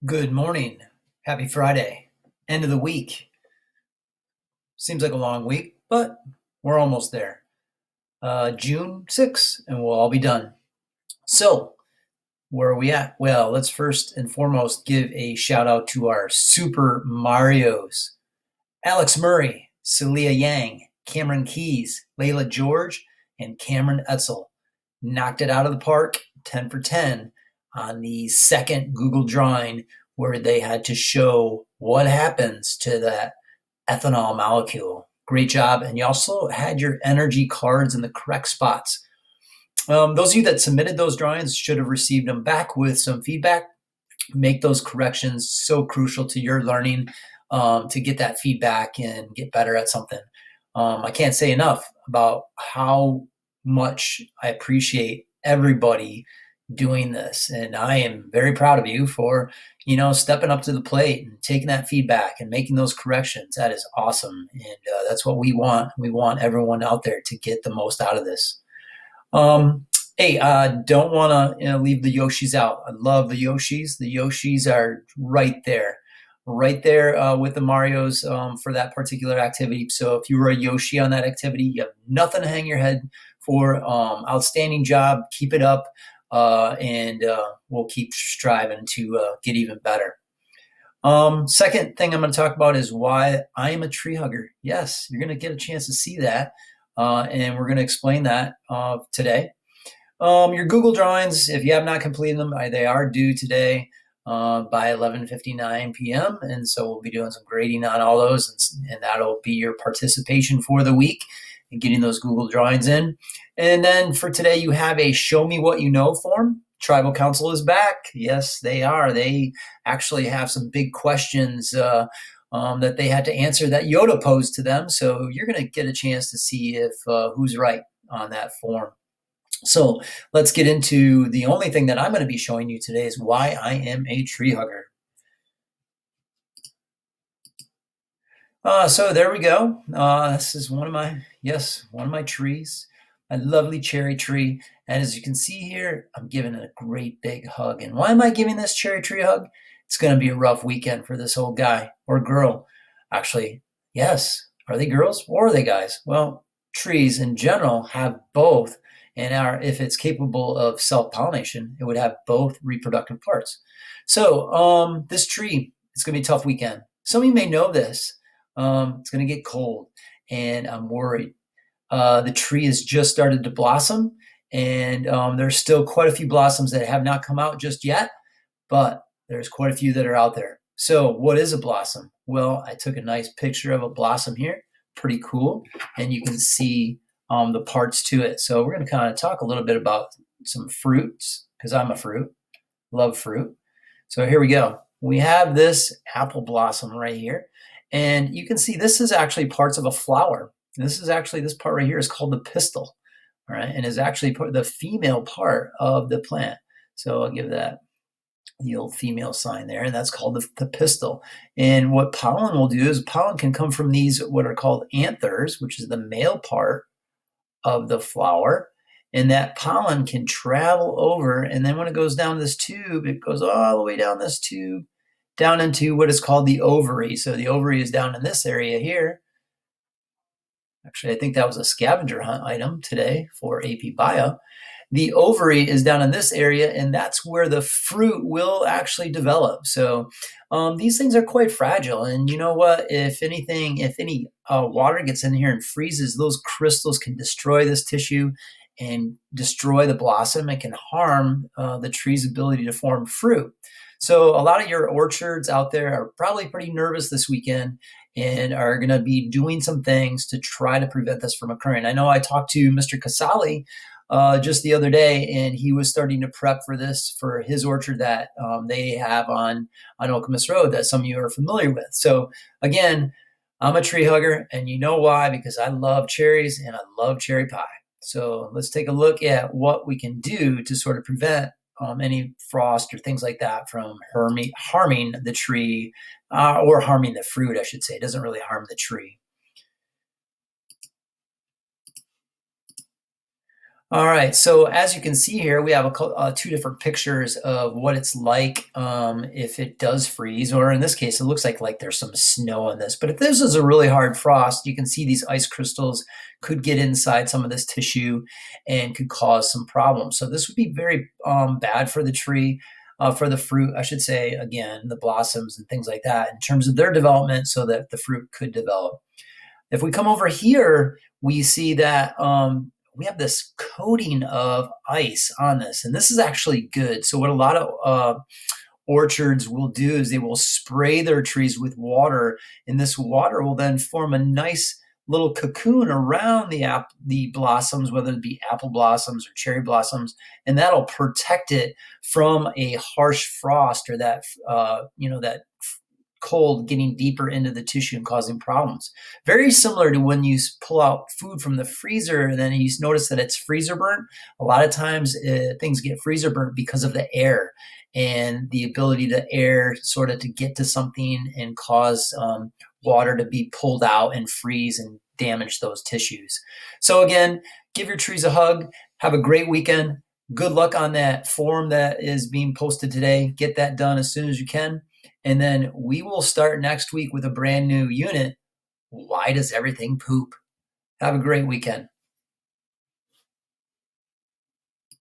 Good morning. Happy Friday. End of the week. Seems like a long week, but we're almost there. June 6th, and we'll all be done. So, where are we at? Well, let's first and foremost give a shout out to our Super Marios: Alex Murray, Celia Yang, Cameron Keys, Layla George, and Cameron Etzel. Knocked it out of the park, 10 for 10, on the second Google drawing where they had to show what happens to that ethanol molecule. Great job. And you also had your energy cards in the correct spots. Those of you that submitted those drawings should have received them back with some feedback. Make those corrections so crucial to your learning, to get that feedback and get better at something. I can't say enough about how much I appreciate everybody doing this, and I am very proud of you for stepping up to the plate and taking that feedback and making those corrections. That is awesome, and that's what we want. We want everyone out there to get the most out of this. Hey, don't want to leave the Yoshis out. I love the Yoshis. The Yoshis are right there, with the Marios, for that particular activity. So if you were a Yoshi on that activity, you have nothing to hang your head for. Outstanding job. Keep it up, and we'll keep striving to get even better. Second thing I'm going to talk about is why I am a tree hugger. Yes, you're going to get a chance to see that, and we're going to explain that today. Your Google Drawings, if you have not completed them, they are due today by 11:59 p.m. And so we'll be doing some grading on all those, and that'll be your participation for the week and getting those Google Drawings in. And then for today, you have a Show Me What You Know form. Tribal Council is back. Yes, they are. They actually have some big questions that they had to answer that Yoda posed to them. So you're going to get a chance to see if who's right on that form. So let's get into the only thing that I'm going to be showing you today is why I am a tree hugger. So there we go. This is one of my trees, a lovely cherry tree. And as you can see here, I'm giving it a great big hug. And why am I giving this cherry tree a hug? It's going to be a rough weekend for this old guy or girl. Actually, yes. Are they girls or are they guys? Well, trees in general have both. And if it's capable of self-pollination, it would have both reproductive parts. So this tree, it's going to be a tough weekend. Some of you may know this. It's going to get cold, and I'm worried. The tree has just started to blossom, and there's still quite a few blossoms that have not come out just yet, but there's quite a few that are out there. So what is a blossom? Well, I took a nice picture of a blossom here. Pretty cool. And you can see the parts to it. So we're going to kind of talk a little bit about some fruits, because I'm a fruit, love fruit. So here we go. We have this apple blossom right here. And you can see this is actually parts of a flower. This part right here is called the pistil, all right, and is actually the female part of the plant. So I'll give that the old female sign there, and that's called the pistil. And what pollen will do is pollen can come from these, what are called anthers, which is the male part of the flower, and that pollen can travel over, and then when it goes down this tube, it goes all the way down this tube, down into what is called the ovary. So the ovary is down in this area here. Actually, I think that was a scavenger hunt item today for AP Bio. The ovary is down in this area, and that's where the fruit will actually develop. So these things are quite fragile. And you know what? If any water gets in here and freezes, those crystals can destroy this tissue and destroy the blossom. It can harm the tree's ability to form fruit. So a lot of your orchards out there are probably pretty nervous this weekend and are going to be doing some things to try to prevent this from occurring. I know I talked to Mr. Casali just the other day, and he was starting to prep for this for his orchard that they have on Okemos Road that some of you are familiar with. So again, I'm a tree hugger, and you know why? Because I love cherries and I love cherry pie. So let's take a look at what we can do to sort of prevent any frost or things like that from harming the tree, or harming the fruit, I should say. It doesn't really harm the tree. All right, so as you can see here, we have two different pictures of what it's like if it does freeze, or in this case, it looks like there's some snow in this. But if this is a really hard frost, you can see these ice crystals could get inside some of this tissue and could cause some problems. So this would be very bad for the tree, for the fruit, I should say, again, the blossoms and things like that in terms of their development so that the fruit could develop. If we come over here, we see that we have this coating of ice on this, and this is actually good. So what a lot of orchards will do is they will spray their trees with water, and this water will then form a nice little cocoon around the blossoms, whether it be apple blossoms or cherry blossoms, and that'll protect it from a harsh frost or that that cold getting deeper into the tissue and causing problems. Very similar to when you pull out food from the freezer and then you notice that it's freezer burnt. A lot of times things get freezer burnt because of the air and the ability to air sort of to get to something and cause water to be pulled out and freeze and damage those tissues. So again, give your trees a hug. Have a great weekend. Good luck on that form that is being posted today. Get that done as soon as you can. And then we will start next week with a brand new unit. Why does everything poop? Have a great weekend.